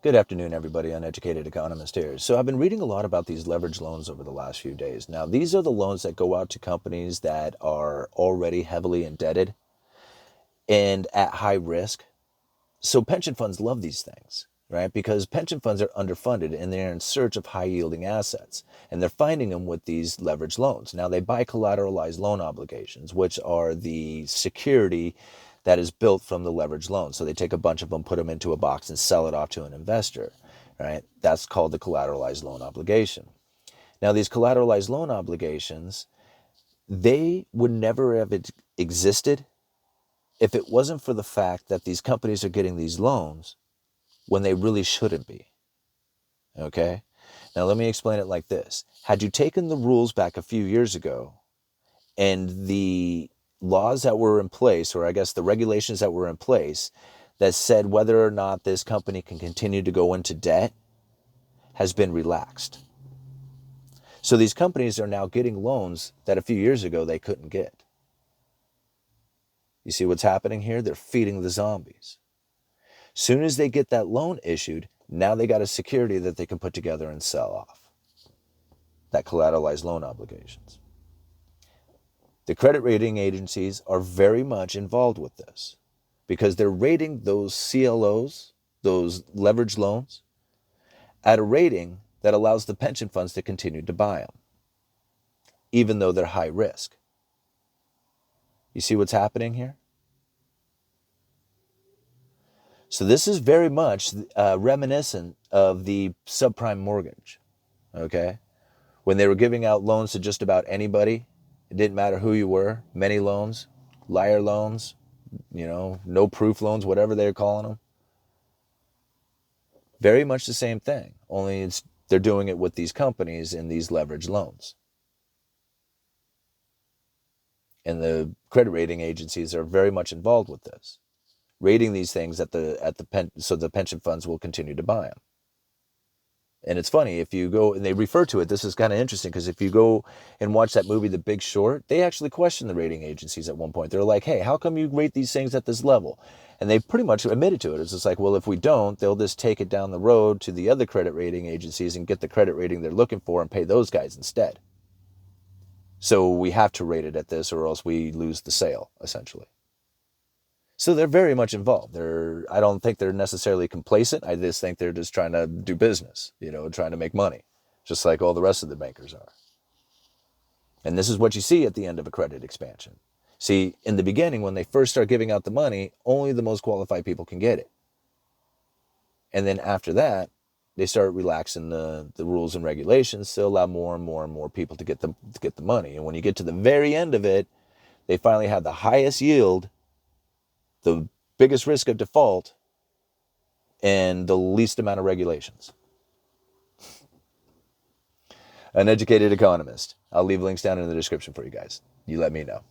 Good afternoon, everybody. Uneducated Economist here. So I've been reading a lot about these leverage loans over the last few days. Now, these are the loans that go out to companies that are already heavily indebted and at high risk. So pension funds love these things, right? Because pension funds are underfunded and they're in search of high yielding assets. And they're finding them with these leverage loans. Now, they buy collateralized loan obligations, which are the security that is built from the leverage loan. So they take a bunch of them, put them into a box, and sell it off to an investor, right? That's called the collateralized loan obligation. Now, these collateralized loan obligations, they would never have existed if it wasn't for the fact that these companies are getting these loans when they really shouldn't be. Okay? Now, let me explain it like this. Had you taken the rules back a few years ago and the laws that were in place, or I guess the regulations that were in place, that said whether or not this company can continue to go into debt has been relaxed. So these companies are now getting loans that a few years ago they couldn't get. You see what's happening here? They're feeding the zombies. Soon as they get that loan issued, now they got a security that they can put together and sell off. That collateralized loan obligations. The credit rating agencies are very much involved with this because they're rating those CLOs, those leveraged loans, at a rating that allows the pension funds to continue to buy them, even though they're high risk. You see what's happening here? So this is very much reminiscent of the subprime mortgage, okay? When they were giving out loans to just about anybody, it didn't matter who you were, many loans, liar loans, no proof loans, whatever they're calling them. Very much the same thing, only they're doing it with these companies in these leveraged loans. And the credit rating agencies are very much involved with this, rating these things so the pension funds will continue to buy them. And it's funny, if you go, and they refer to it, this is kind of interesting, because if you go and watch that movie, The Big Short, they actually question the rating agencies at one point. They're like, hey, how come you rate these things at this level? And they pretty much admitted to it. It's just like, well, if we don't, they'll just take it down the road to the other credit rating agencies and get the credit rating they're looking for and pay those guys instead. So we have to rate it at this or else we lose the sale, essentially. So they're very much involved. I don't think they're necessarily complacent. I just think they're just trying to do business, trying to make money, just like all the rest of the bankers are. And this is what you see at the end of a credit expansion. See, in the beginning, when they first start giving out the money, only the most qualified people can get it. And then after that, they start relaxing the rules and regulations to allow more and more and more people to get the money. And when you get to the very end of it, they finally have the highest yield, the biggest risk of default, and the least amount of regulations. Uneducated Economist. I'll leave links down in the description for you guys. You let me know.